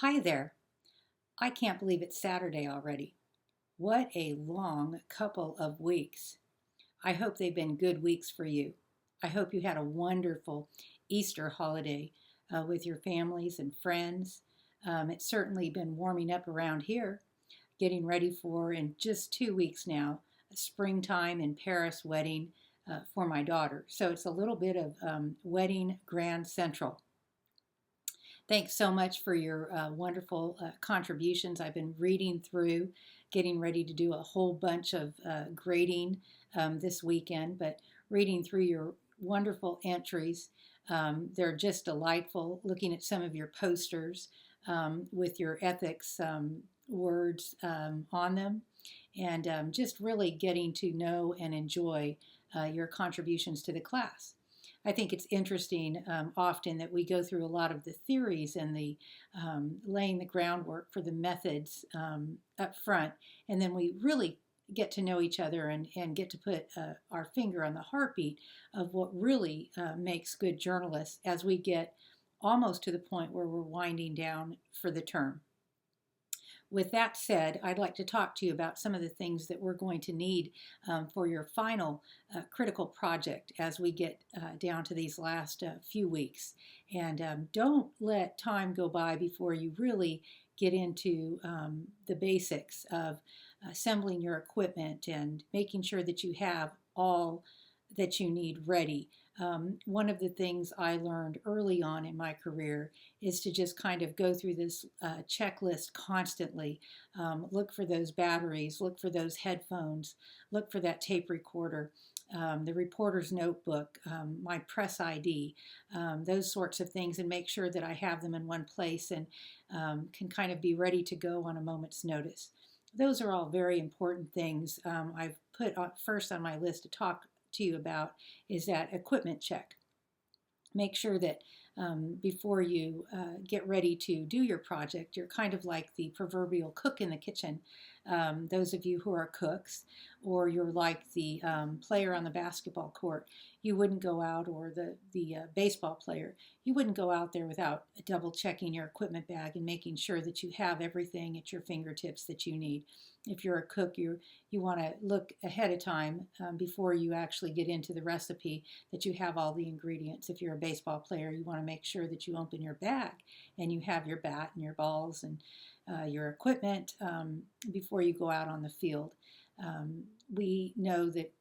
Hi there. I can't believe it's Saturday already. What a long couple of weeks. I hope they've been good weeks for you. I hope you had a wonderful Easter holiday with your families and friends. It's certainly been warming up around here, getting ready for, in just 2 weeks now, a springtime in Paris wedding for my daughter. So it's a little bit of wedding grand central. Thanks so much for your wonderful contributions. I've been reading through, getting ready to do a whole bunch of grading this weekend, but reading through your wonderful entries. They're just delightful. Looking at some of your posters with your ethics words on them, and just really getting to know and enjoy your contributions to the class. I think it's interesting often that we go through a lot of the theories and the laying the groundwork for the methods up front, and then we really get to know each other and get to put our finger on the heartbeat of what really makes good journalists as we get almost to the point where we're winding down for the term. With that said, I'd like to talk to you about some of the things that we're going to need for your final critical project as we get down to these last few weeks. And don't let time go by before you really get into the basics of assembling your equipment and making sure that you have all that you need ready. One of the things I learned early on in my career is to just kind of go through this checklist constantly. Look for those batteries, look for those headphones, look for that tape recorder, the reporter's notebook, my press ID, those sorts of things, and make sure that I have them in one place and can kind of be ready to go on a moment's notice. Those are all very important things I've put first on my list to talk to you about is that equipment check. Make sure that before you get ready to do your project, you're kind of like the proverbial cook in the kitchen. Those of you who are cooks, or you're like the player on the basketball court, you wouldn't go out, or the baseball player, you wouldn't go out there without double checking your equipment bag and making sure that you have everything at your fingertips that you need. If you're a cook, you want to look ahead of time before you actually get into the recipe that you have all the ingredients. If you're a baseball player, you want to make sure that you open your bag and you have your bat and your balls and your equipment before you go out on the field. We know that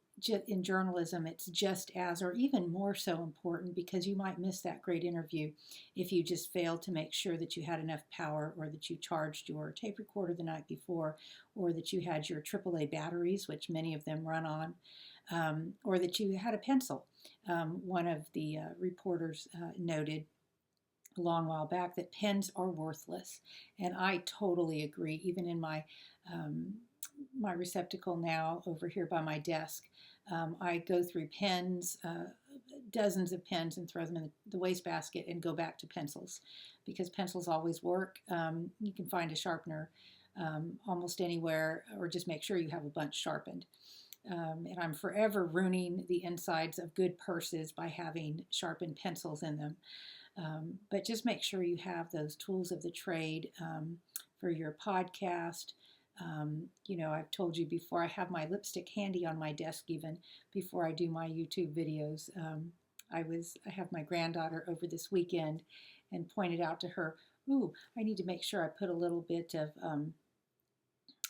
in journalism, it's just as, or even more so important, because you might miss that great interview if you just failed to make sure that you had enough power, or that you charged your tape recorder the night before, or that you had your AAA batteries, which many of them run on, or that you had a pencil. One of the reporters noted a long while back that pens are worthless, and I totally agree. Even in my receptacle now over here by my desk, I go through pens, dozens of pens, and throw them in the wastebasket and go back to pencils, because pencils always work. You can find a sharpener almost anywhere, or just make sure you have a bunch sharpened. And I'm forever ruining the insides of good purses by having sharpened pencils in them. But just make sure you have those tools of the trade for your podcast. I've told you before, I have my lipstick handy on my desk even before I do my YouTube videos. I have my granddaughter over this weekend and pointed out to her, ooh, I need to make sure I put a little bit of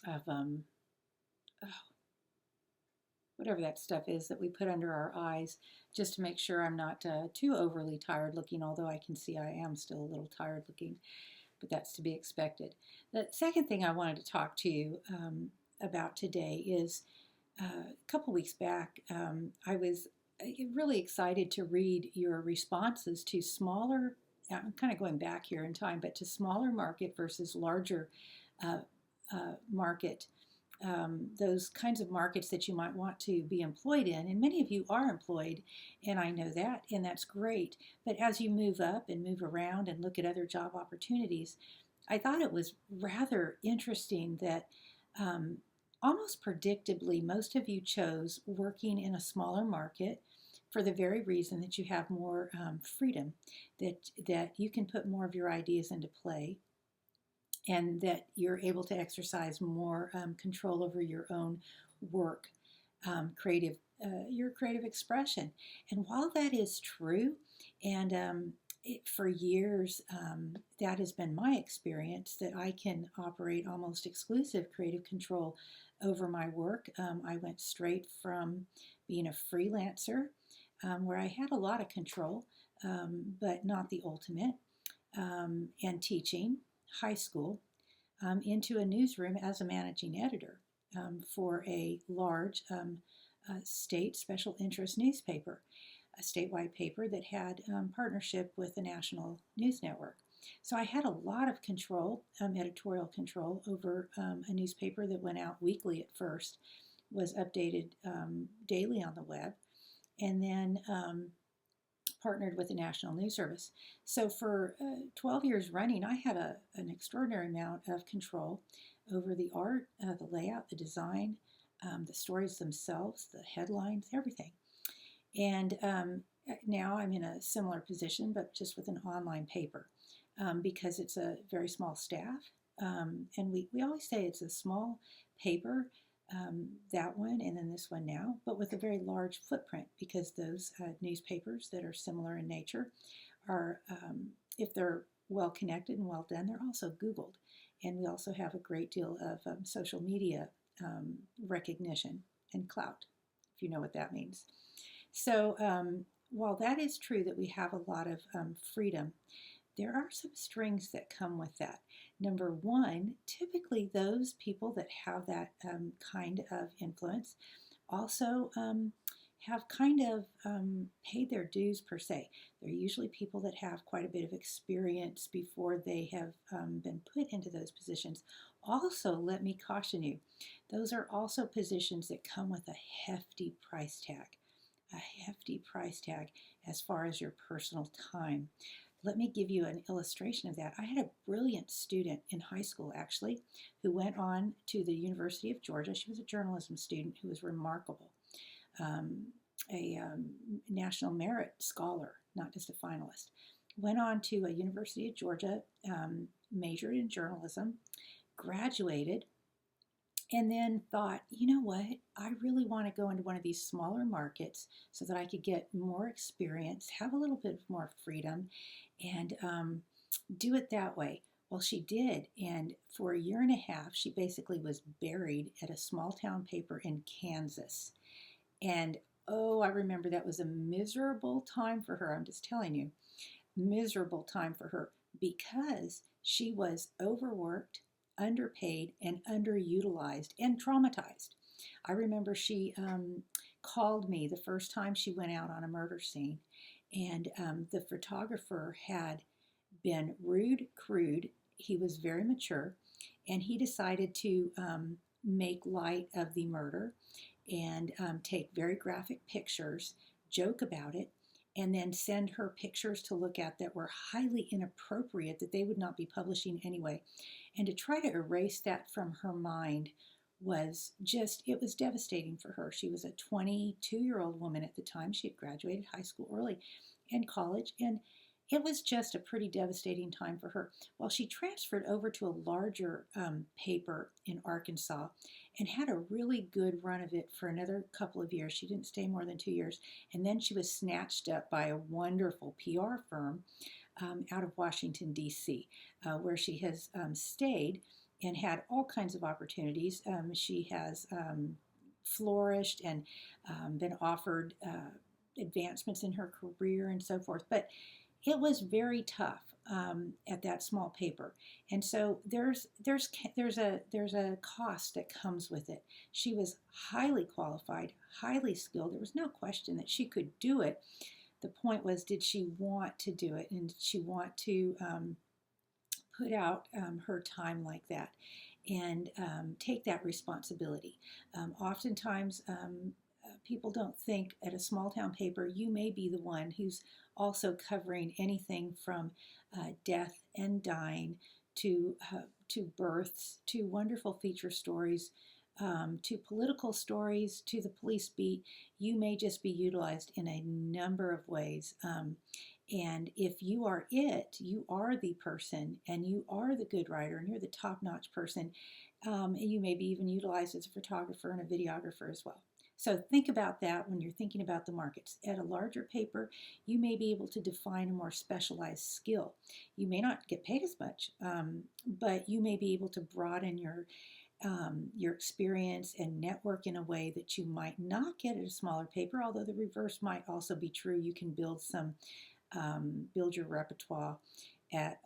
oh, whatever that stuff is that we put under our eyes, just to make sure I'm not too overly tired looking, although I can see I am still a little tired looking, but that's to be expected. The second thing I wanted to talk to you about today is a couple weeks back, I was really excited to read your responses to smaller, I'm kind of going back here in time, but to smaller market versus larger market, those kinds of markets that you might want to be employed in. And many of you are employed, and I know that, and that's great. But as you move up and move around and look at other job opportunities, I thought it was rather interesting that almost predictably, most of you chose working in a smaller market for the very reason that you have more freedom, that you can put more of your ideas into play, and that you're able to exercise more control over your own work, creative, your creative expression. And while that is true, and for years, that has been my experience, that I can operate almost exclusive creative control over my work. I went straight from being a freelancer, where I had a lot of control, but not the ultimate, and teaching high school, into a newsroom as a managing editor, for a large state special interest newspaper, a statewide paper that had partnership with the national news network. So I had a lot of control, editorial control, over a newspaper that went out weekly at first, was updated daily on the web, and then partnered with the National News Service. So for 12 years running, I had an extraordinary amount of control over the art, the layout, the design, the stories themselves, the headlines, everything. And now I'm in a similar position, but just with an online paper, because it's a very small staff. And we always say it's a small paper, that one and then this one now, but with a very large footprint, because those newspapers that are similar in nature are, if they're well connected and well done, they're also Googled. And we also have a great deal of social media recognition and clout, if you know what that means. So while that is true that we have a lot of freedom, there are some strings that come with that. Number one, typically those people that have that kind of influence also have kind of paid their dues, per se. They're usually people that have quite a bit of experience before they have been put into those positions. Also, let me caution you, those are also positions that come with a hefty price tag. A hefty price tag as far as your personal time. Let me give you an illustration of that. I had a brilliant student in high school, actually, who went on to the University of Georgia. She was a journalism student who was remarkable, a national merit scholar, not just a finalist. Went on to a University of Georgia, majored in journalism, graduated, and then thought, you know what, I really want to go into one of these smaller markets so that I could get more experience, have a little bit more freedom, and do it that way. Well, she did, and for a year and a half, she basically was buried at a small town paper in Kansas. And oh, I remember that was a miserable time for her. I'm just telling you, miserable time for her, because she was overworked, underpaid, and underutilized and traumatized. I remember she called me the first time she went out on a murder scene, and the photographer had been rude, crude. He was very mature, and he decided to make light of the murder and take very graphic pictures, joke about it, and then send her pictures to look at that were highly inappropriate, that they would not be publishing anyway. And to try to erase that from her mind was just, it was devastating for her. She was a 22-year-old woman at the time. She had graduated high school early and college, and it was just a pretty devastating time for her. Well, she transferred over to a larger paper in Arkansas and had a really good run of it for another couple of years. She didn't stay more than 2 years. And then she was snatched up by a wonderful PR firm out of Washington, D.C., where she has stayed and had all kinds of opportunities. She has flourished and been offered advancements in her career and so forth. But it was very tough at that small paper, and so there's a cost that comes with it. She was highly qualified, highly skilled. There was no question that she could do it. The point was, did she want to do it, and did she want to put out her time like that and take that responsibility? Oftentimes, people don't think at a small town paper you may be the one who's also covering anything from death and dying to births, to wonderful feature stories, to political stories, to the police beat. You may just be utilized in a number of ways. And if you are it, you are the person, and you are the good writer, and you're the top-notch person. And you may be even utilized as a photographer and a videographer as well. So think about that when you're thinking about the markets. At a larger paper, you may be able to define a more specialized skill. You may not get paid as much, but you may be able to broaden your experience and network in a way that you might not get at a smaller paper, although the reverse might also be true. You can build your repertoire at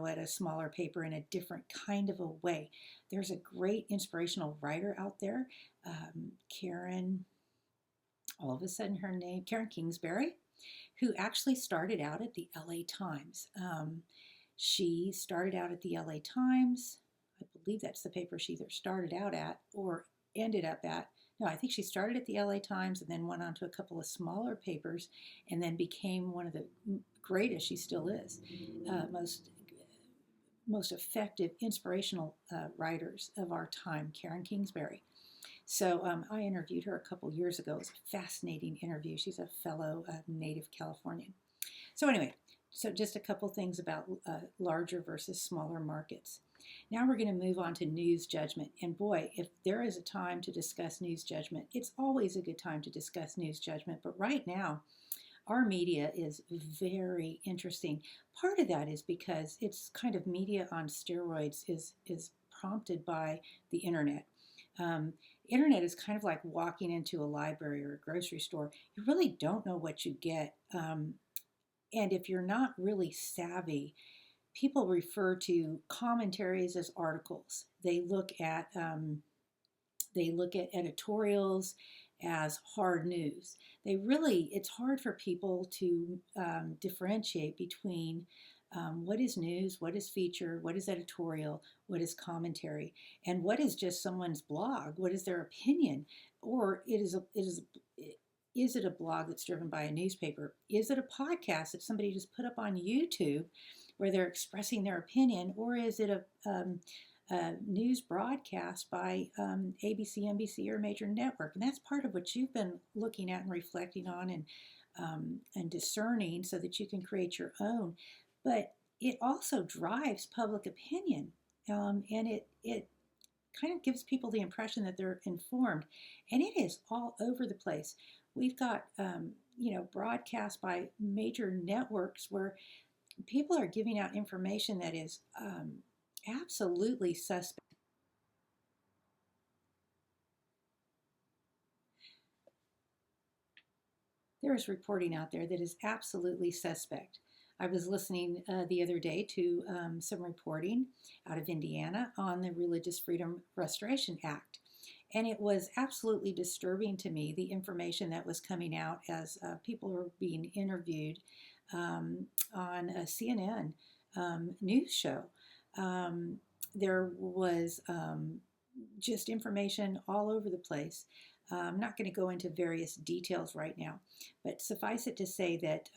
at a smaller paper in a different kind of a way. There's a great inspirational writer out there, Karen, all of a sudden her name, Karen Kingsbury, who actually started out at the LA Times. She started out at the LA Times. I believe that's the paper she either started out at or ended up at. No, I think she started at the LA Times and then went on to a couple of smaller papers and then became one of the greatest, she still is, most effective, inspirational writers of our time, Karen Kingsbury. So I interviewed her a couple years ago. It was a fascinating interview. She's a fellow native Californian. So anyway, so just a couple things about larger versus smaller markets. Now we're going to move on to news judgment. And boy, if there is a time to discuss news judgment, it's always a good time to discuss news judgment. But right now, our media is very interesting. Part of that is because it's kind of media on steroids is prompted by the internet. Internet is kind of like walking into a library or a grocery store. You really don't know what you get. And if you're not really savvy, people refer to commentaries as articles. They look at editorials as hard news. It's hard for people to differentiate between what is news, what is feature, what is editorial, what is commentary, and what is just someone's blog, what is their opinion, or is it a blog that's driven by a newspaper? Is it a podcast that somebody just put up on YouTube where they're expressing their opinion, or is it a news broadcast by ABC, NBC, or a major network? And that's part of what you've been looking at and reflecting on and discerning so that you can create your own. But it also drives public opinion, and it kind of gives people the impression that they're informed, and it is all over the place. We've got broadcasts by major networks where people are giving out information that is absolutely suspect. There is reporting out there that is absolutely suspect. I was listening the other day to some reporting out of Indiana on the Religious Freedom Restoration Act. And it was absolutely disturbing to me, the information that was coming out as people were being interviewed on a CNN news show. There was just information all over the place. I'm not going to go into various details right now, but suffice it to say that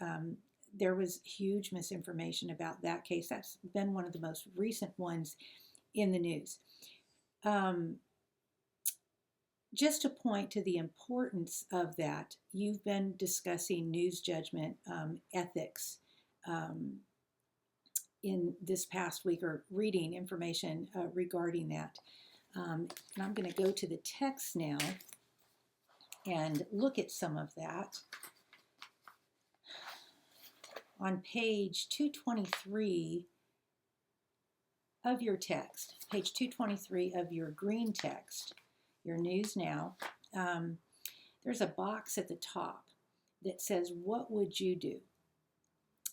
there was huge misinformation about that case. That's been one of the most recent ones in the news. Just to point to the importance of that, you've been discussing news judgment ethics in this past week, or reading information regarding that. And I'm going to go to the text now and look at some of that. On page 223 of your text, page 223 of your green text, your News Now, there's a box at the top that says, what would you do?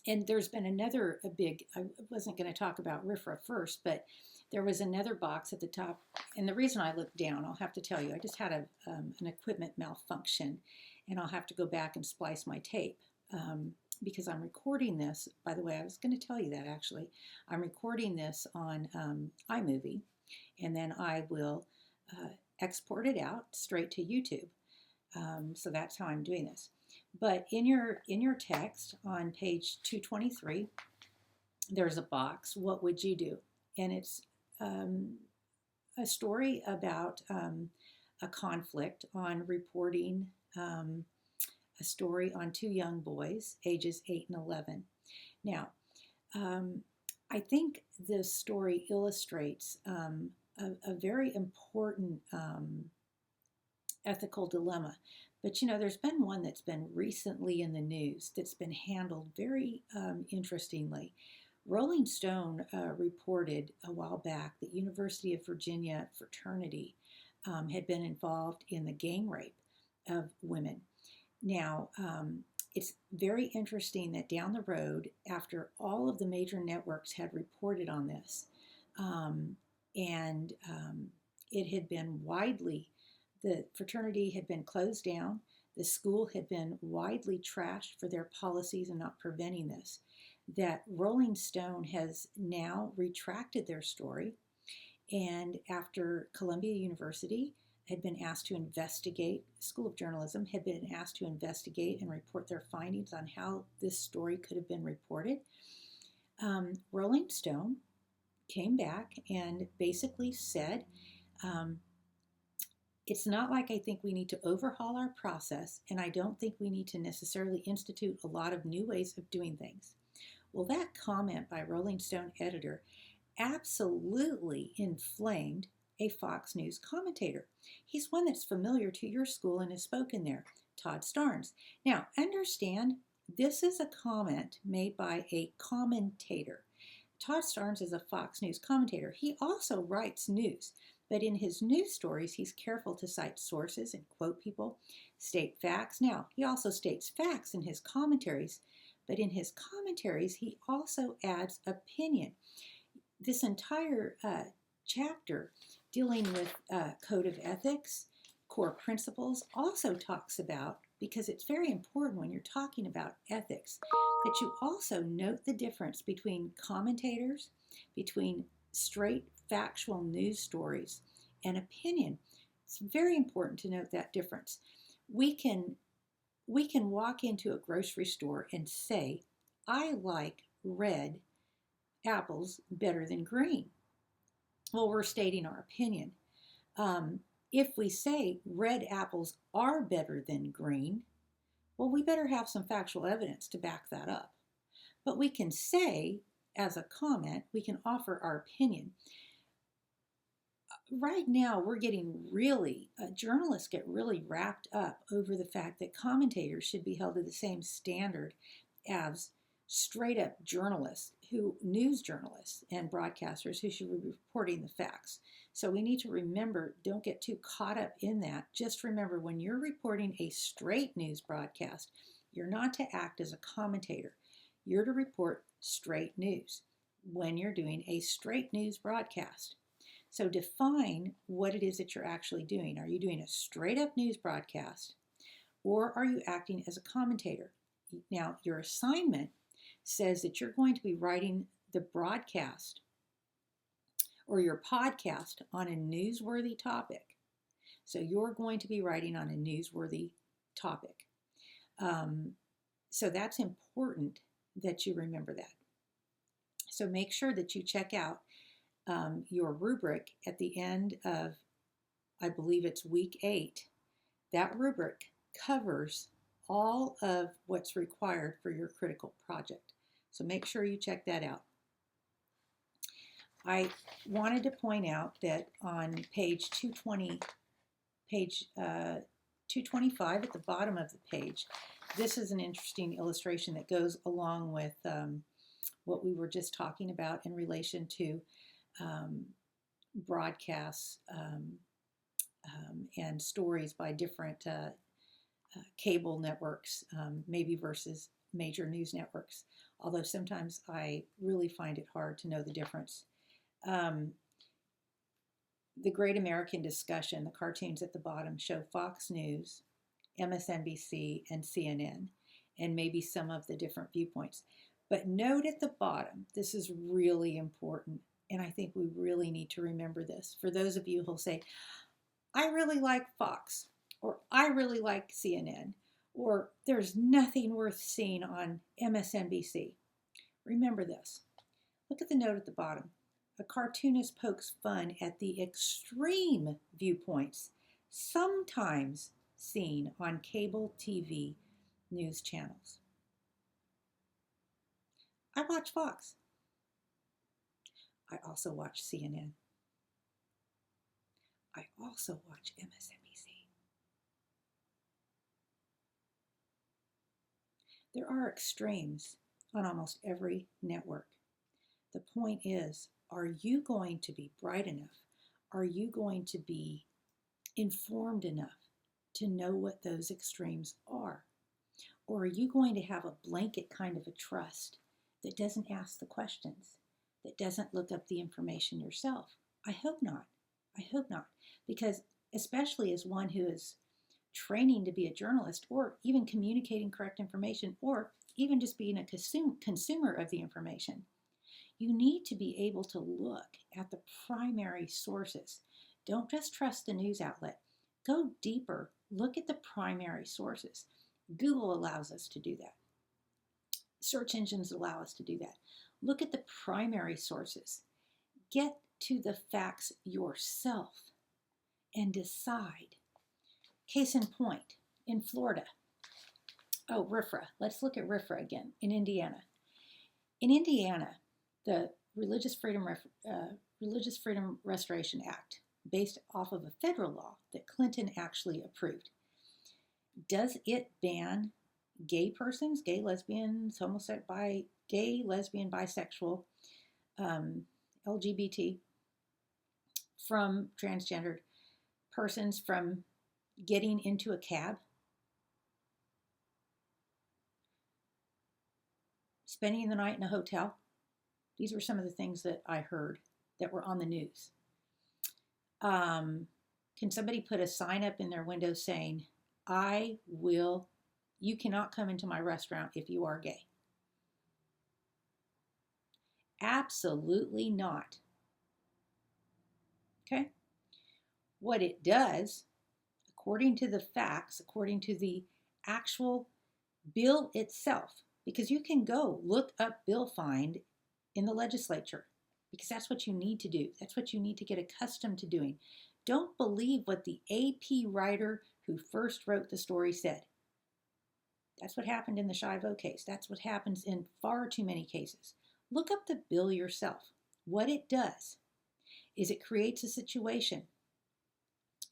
And there's been I wasn't going to talk about RFRA first, but there was another box at the top. And the reason I looked down, I'll have to tell you, I just had an equipment malfunction, and I'll have to go back and splice my tape because I'm recording this. By the way, I was going to tell you that actually. I'm recording this on iMovie, and then I will export it out straight to YouTube. So that's how I'm doing this. But in your text on page 223, there's a box, what would you do? And it's a story about a conflict on reporting a story on two young boys, ages 8 and 11. Now, um, I think this story illustrates a very important ethical dilemma. But there's been one that's been recently in the news that's been handled very interestingly. Rolling Stone reported a while back that University of Virginia fraternity had been involved in the gang rape of women. Now, it's very interesting that down the road, after all of the major networks had reported on this, and it had been the fraternity had been closed down, the school had been widely trashed for their policies and not preventing this, that Rolling Stone has now retracted their story. And after Columbia University had been asked to investigate, School of Journalism had been asked to investigate and report their findings on how this story could have been reported, Rolling Stone came back and basically said, it's not like I think we need to overhaul our process, and I don't think we need to necessarily institute a lot of new ways of doing things. Well, that comment by Rolling Stone editor absolutely inflamed a Fox News commentator. He's one that's familiar to your school and has spoken there, Todd Starnes. Now, understand, this is a comment made by a commentator. Todd Starnes is a Fox News commentator. He also writes news, but in his news stories, he's careful to cite sources and quote people, state facts. Now, he also states facts in his commentaries, but in his commentaries, he also adds opinion. This entire chapter dealing with code of ethics, core principles, also talks about, because it's very important when you're talking about ethics, that you also note the difference between commentators, between straight factual news stories, and opinion. It's very important to note that difference. We can walk into a grocery store and say, I like red apples better than green. Well, we're stating our opinion. If we say red apples are better than green, well, we better have some factual evidence to back that up. But we can say, as a comment, we can offer our opinion. Right now, we're getting journalists get really wrapped up over the fact that commentators should be held to the same standard as straight up news journalists and broadcasters who should be reporting the facts. So we need to remember, don't get too caught up in that. Just remember, when you're reporting a straight news broadcast, you're not to act as a commentator. You're to report straight news when you're doing a straight news broadcast. So define what it is that you're actually doing. Are you doing a straight up news broadcast, or are you acting as a commentator? Now, your assignment says that you're going to be writing the broadcast or your podcast on a newsworthy topic. So you're going to be writing on a newsworthy topic. So that's important that you remember that. So make sure that you check out your rubric at the end of, I believe it's week 8. That rubric covers all of what's required for your critical project. So make sure you check that out. I wanted to point out that on page 225 at the bottom of the page, this is an interesting illustration that goes along with what we were just talking about in relation to broadcasts and stories by different cable networks, maybe versus major news networks, although sometimes I really find it hard to know the difference. The Great American Discussion, the cartoons at the bottom show Fox News, MSNBC, and CNN, and maybe some of the different viewpoints. But note at the bottom, this is really important, and I think we really need to remember this. For those of you who'll say, I really like Fox, or I really like CNN, or there's nothing worth seeing on MSNBC. Remember this. Look at the note at the bottom. A cartoonist pokes fun at the extreme viewpoints sometimes seen on cable TV news channels. I watch Fox. I also watch CNN. I also watch MSNBC. There are extremes on almost every network. The point is, are you going to be bright enough? Are you going to be informed enough to know what those extremes are? Or are you going to have a blanket kind of a trust that doesn't ask the questions, that doesn't look up the information yourself? I hope not. I hope not. Because especially as one who is training to be a journalist, or even communicating correct information, or even just being a consumer of the information, you need to be able to look at the primary sources. Don't just trust the news outlet. Go deeper. Look at the primary sources. Google allows us to do that. Search engines allow us to do that. Look at the primary sources. Get to the facts yourself and decide. Case in point, in Florida. Oh, RFRA. Let's look at RFRA again, in Indiana. In Indiana, the Religious Freedom Restoration Act, based off of a federal law that Clinton actually approved, does it ban gay persons, gay, lesbians, gay, lesbian, bisexual, LGBT, from transgendered persons from getting into a cab, spending the night in a hotel? These were some of the things that I heard that were on the news. Can somebody put a sign up in their window saying, you cannot come into my restaurant if you are gay? Absolutely not. Okay? What it does, according to the facts, according to the actual bill itself, because you can go look up bill find in the legislature, because that's what you need to do. That's what you need to get accustomed to doing. Don't believe what the AP writer who first wrote the story said. That's what happened in the Shivo case. That's what happens in far too many cases. Look up the bill yourself. What it does is it creates a situation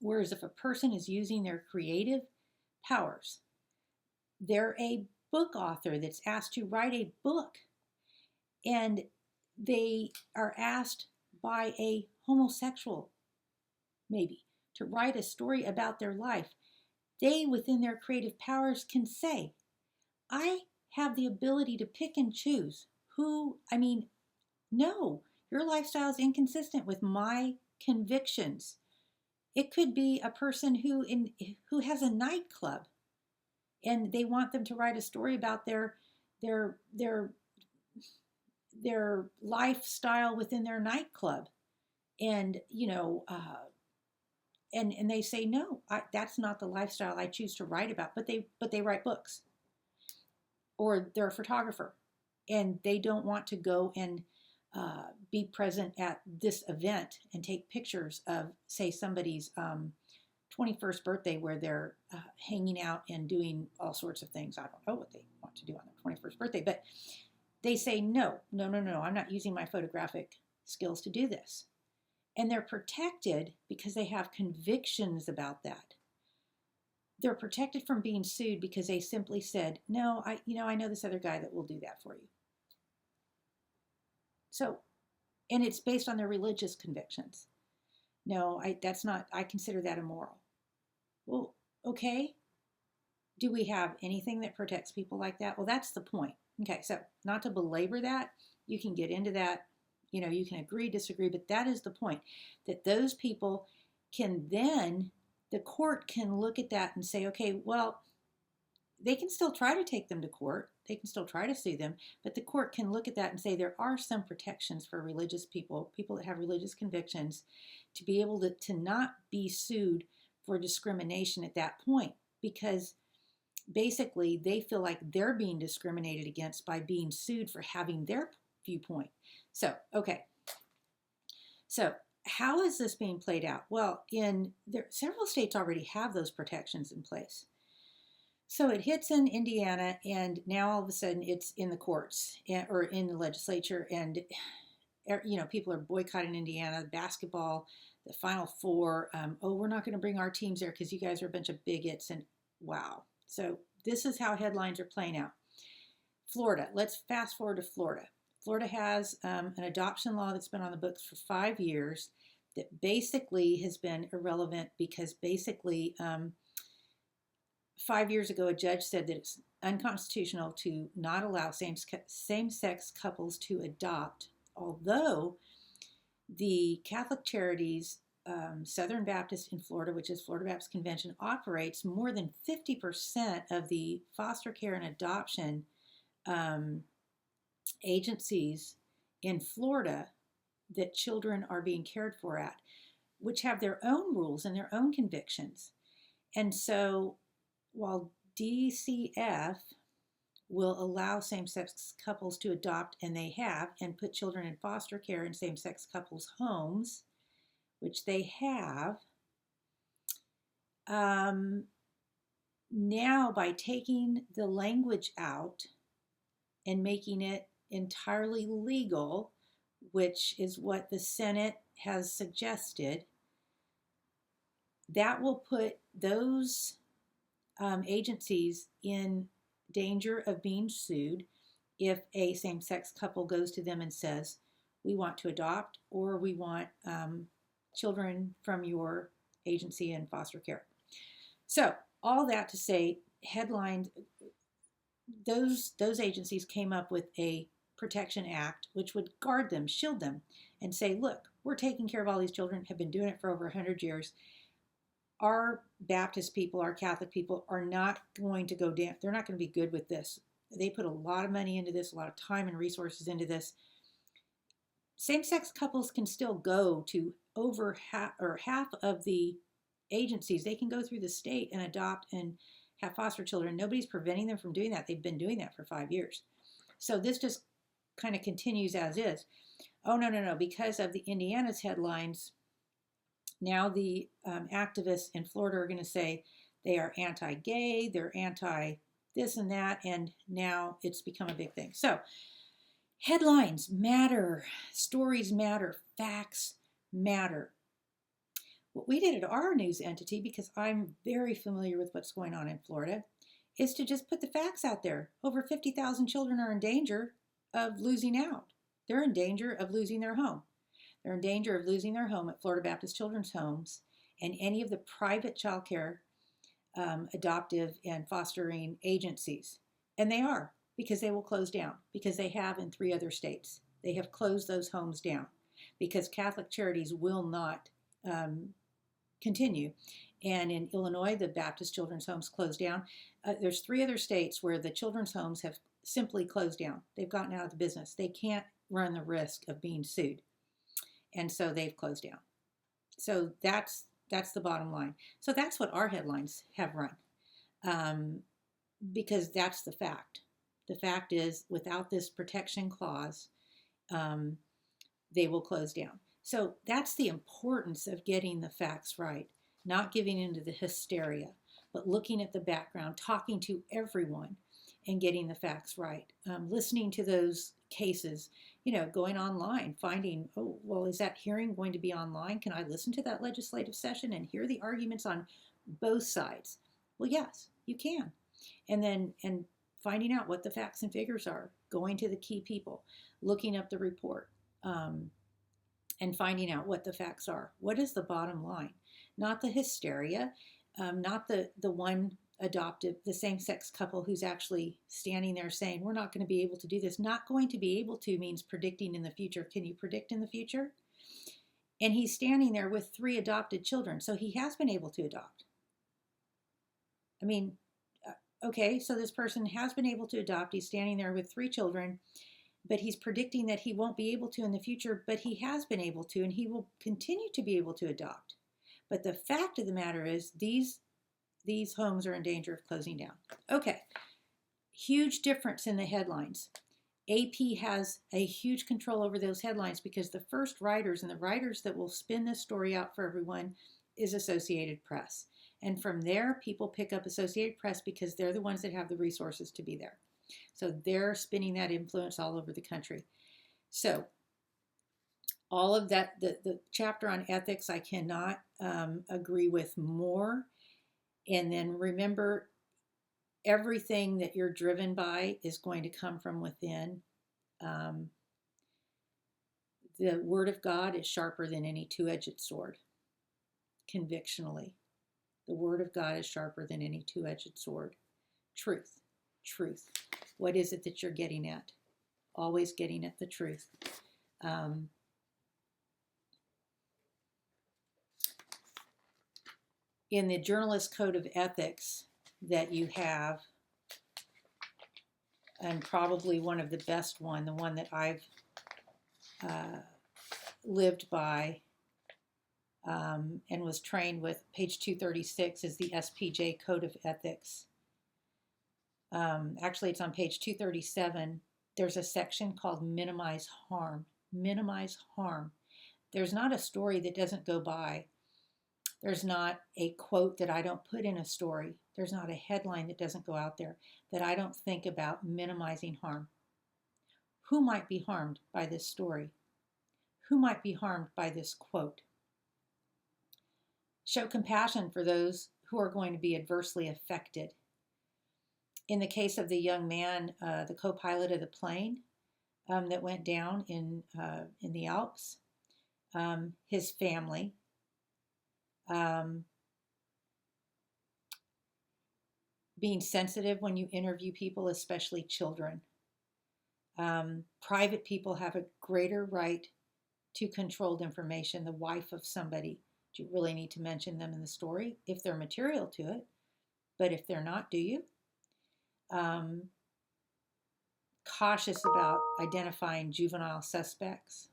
whereas if a person is using their creative powers, they're a book author that's asked to write a book, and they are asked by a homosexual, maybe, to write a story about their life. They, within their creative powers, can say, I have the ability to pick and choose no, your lifestyle is inconsistent with my convictions. It could be a person who has a nightclub, and they want them to write a story about their lifestyle within their nightclub, and and they say no, that's not the lifestyle I choose to write about. But they write books, or they're a photographer, and they don't want to go and be present at this event and take pictures of, say, somebody's 21st birthday where they're hanging out and doing all sorts of things. I don't know what they want to do on their 21st birthday, but they say, no, I'm not using my photographic skills to do this. And they're protected because they have convictions about that. They're protected from being sued because they simply said, no, I know this other guy that will do that for you. So, and it's based on their religious convictions. No, I consider that immoral. Well, okay. Do we have anything that protects people like that? Well, that's the point. Okay, so not to belabor that, you can get into that, you can agree, disagree, but that is the point, that those people can then, the court can look at that and say, okay, well, they can still try to take them to court. They can still try to sue them, but the court can look at that and say there are some protections for religious people that have religious convictions, to be able to not be sued for discrimination at that point, because basically they feel like they're being discriminated against by being sued for having their viewpoint. So, okay. So how is this being played out? Well, several states already have those protections in place. So it hits in Indiana, and now all of a sudden it's in the courts or in the legislature, and people are boycotting Indiana basketball, the Final Four. Oh, we're not going to bring our teams there because you guys are a bunch of bigots, and wow. So this is how headlines are playing out. Florida. Let's fast forward to Florida. Florida has an adoption law that's been on the books for 5 years that basically has been irrelevant because basically 5 years ago, a judge said that it's unconstitutional to not allow same-sex couples to adopt, although the Catholic Charities Southern Baptist in Florida, which is Florida Baptist Convention, operates more than 50% of the foster care and adoption agencies in Florida that children are being cared for at, which have their own rules and their own convictions. And so while DCF will allow same-sex couples to adopt, and they have, and put children in foster care in same-sex couples' homes, which they have, now by taking the language out and making it entirely legal, which is what the Senate has suggested, that will put those agencies in danger of being sued if a same-sex couple goes to them and says, we want to adopt, or we want children from your agency in foster care. So all that to say, headlined, those agencies came up with a Protection Act which would guard them, shield them, and say, look, we're taking care of all these children, have been doing it for over 100 years. Our Baptist people, our Catholic people are not going to go down. They're not going to be good with this. They put a lot of money into this, a lot of time and resources into this. Same-sex couples can still go to over half of the agencies. They can go through the state and adopt and have foster children. Nobody's preventing them from doing that. They've been doing that for 5 years. So this just kind of continues as is. Oh, no. Because of the Indiana's headlines, now the activists in Florida are going to say they are anti-gay, they're anti-this and that, and now it's become a big thing. So headlines matter, stories matter, facts matter. What we did at our news entity, because I'm very familiar with what's going on in Florida, is to just put the facts out there. Over 50,000 children are in danger of losing out. They're in danger of losing their home. They're in danger of losing their home at Florida Baptist Children's Homes and any of the private child care, adoptive, and fostering agencies. And they are, because they will close down, because they have in 3 other states. They have closed those homes down because Catholic Charities will not continue. And in Illinois, the Baptist Children's Homes closed down. There's 3 other states where the children's homes have simply closed down. They've gotten out of the business. They can't run the risk of being sued. And so they've closed down. So that's the bottom line. So that's what our headlines have run, because that's the fact. The fact is, without this protection clause, they will close down. So that's the importance of getting the facts right, not giving into the hysteria, but looking at the background, talking to everyone, and getting the facts right. Listening to those cases, going online, finding, oh, well, is that hearing going to be online? Can I listen to that legislative session and hear the arguments on both sides? Well, yes, you can. And finding out what the facts and figures are, going to the key people, looking up the report, and finding out what the facts are. What is the bottom line? Not the hysteria, not the one adoptive, the same-sex couple who's actually standing there saying, we're not going to be able to do this. Not going to be able to means predicting in the future. Can you predict in the future? And he's standing there with 3 adopted children, so he has been able to adopt. I mean, okay, so this person has been able to adopt. He's standing there with 3 children, but he's predicting that he won't be able to in the future, but he has been able to, and he will continue to be able to adopt. But the fact of the matter is, these homes are in danger of closing down. Okay, huge difference in the headlines. AP has a huge control over those headlines because the first writers and the writers that will spin this story out for everyone is Associated Press. And from there, people pick up Associated Press because they're the ones that have the resources to be there. So they're spinning that influence all over the country. So all of that, the chapter on ethics, I cannot agree with more. And then remember, everything that you're driven by is going to come from within. The Word of God is sharper than any two-edged sword, convictionally. The Word of God is sharper than any two-edged sword. Truth, truth. What is it that you're getting at? Always getting at the truth. In the Journalist Code of Ethics that you have, and probably one of the best one, the one that I've lived by and was trained with, page 236 is the SPJ Code of Ethics. Actually, it's on page 237. There's a section called Minimize Harm. Minimize harm. There's not a story that doesn't go by. There's not a quote that I don't put in a story. There's not a headline that doesn't go out there that I don't think about minimizing harm. Who might be harmed by this story? Who might be harmed by this quote? Show compassion for those who are going to be adversely affected. In the case of the young man, the co-pilot of the plane that went down in the Alps, his family, being sensitive when you interview people, especially children. Private people have a greater right to controlled information. The wife of somebody, do you really need to mention them in the story if they're material to it? But if they're not, do you? Cautious about identifying juvenile suspects.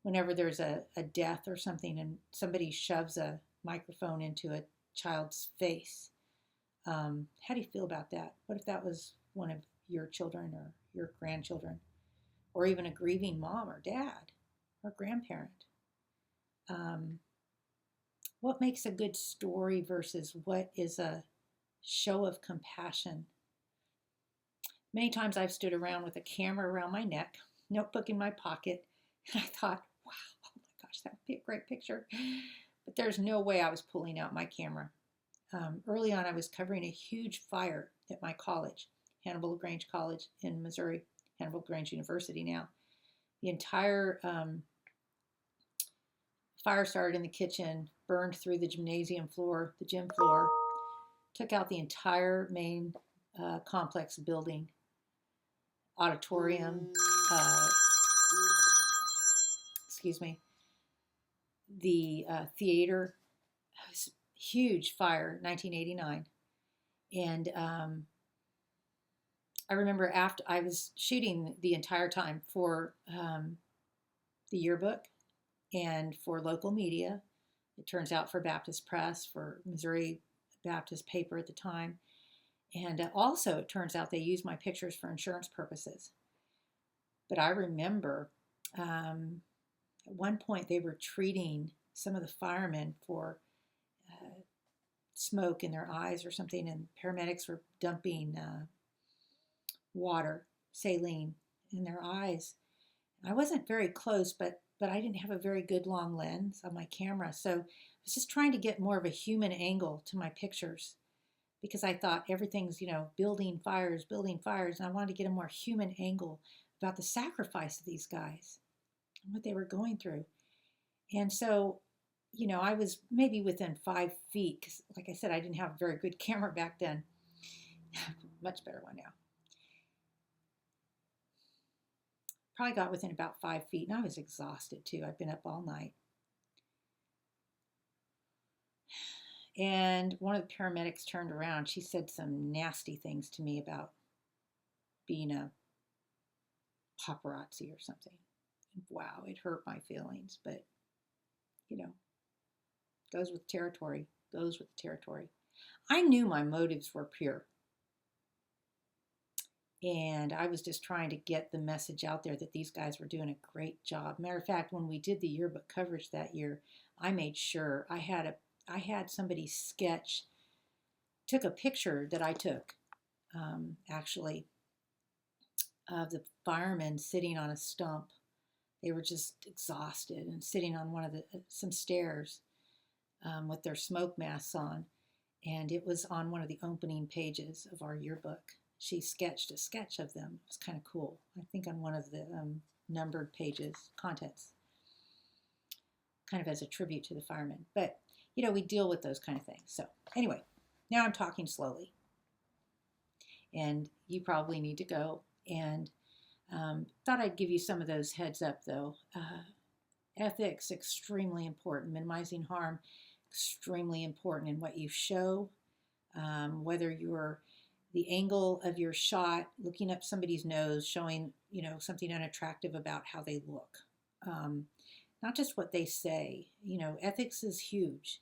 Whenever there's a death or something and somebody shoves a microphone into a child's face, how do you feel about that? What if that was one of your children or your grandchildren, or even a grieving mom or dad or grandparent? What makes a good story versus what is a show of compassion? Many times I've stood around with a camera around my neck, notebook in my pocket, and I thought, wow, oh my gosh, that would be a great picture. But there's no way I was pulling out my camera. Early on, I was covering a huge fire at my college, Hannibal LaGrange College in Missouri, Hannibal LaGrange University now. The entire fire started in the kitchen, burned through the gymnasium floor, the gym floor, took out the entire main complex building, auditorium, the theater. It was a huge fire, 1989. And I remember after I was shooting the entire time for the yearbook and for local media. It turns out for Baptist Press, for Missouri Baptist paper at the time. And also it turns out they used my pictures for insurance purposes. But I remember at one point they were treating some of the firemen for smoke in their eyes or something, and paramedics were dumping water, saline, in their eyes. I wasn't very close, but I didn't have a very good long lens on my camera, so I was just trying to get more of a human angle to my pictures because I thought everything's, building fires, and I wanted to get a more human angle about the sacrifice of these guys and what they were going through. And so, I was maybe within 5 feet because, like I said, I didn't have a very good camera back then. Much better one now. Probably got within about 5 feet, and I was exhausted too. I'd been up all night. And one of the paramedics turned around. She said some nasty things to me about being a paparazzi or something. And wow, it hurt my feelings, but goes with territory, I knew my motives were pure. And I was just trying to get the message out there that these guys were doing a great job. Matter of fact, when we did the yearbook coverage that year, I made sure I had I had somebody took a picture that I took, actually, of the firemen sitting on a stump. They were just exhausted and sitting on some stairs with their smoke masks on. And it was on one of the opening pages of our yearbook. She sketched a sketch of them. It was kind of cool. I think on one of the numbered pages, contents, kind of as a tribute to the firemen. But, we deal with those kind of things. So anyway, now I'm talking slowly. And you probably need to go. And thought I'd give you some of those heads up, though. Ethics, extremely important. Minimizing harm, extremely important in what you show. Whether you're the angle of your shot, looking up somebody's nose, showing, something unattractive about how they look. Not just what they say. Ethics is huge.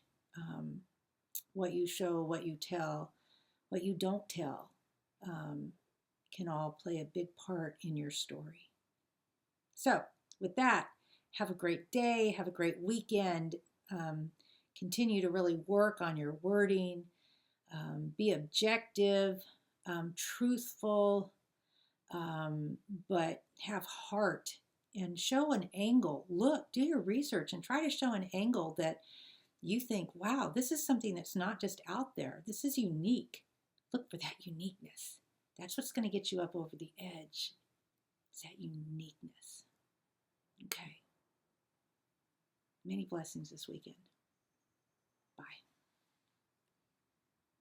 What you show, what you tell, what you don't tell can all play a big part in your story. So with that, have a great day, have a great weekend. Continue to really work on your wording. Be objective, truthful, but have heart and show an angle. Look, do your research and try to show an angle that you think, wow, this is something that's not just out there. This is unique. Look for that uniqueness. That's what's going to get you up over the edge. It's that uniqueness. Okay. Many blessings this weekend.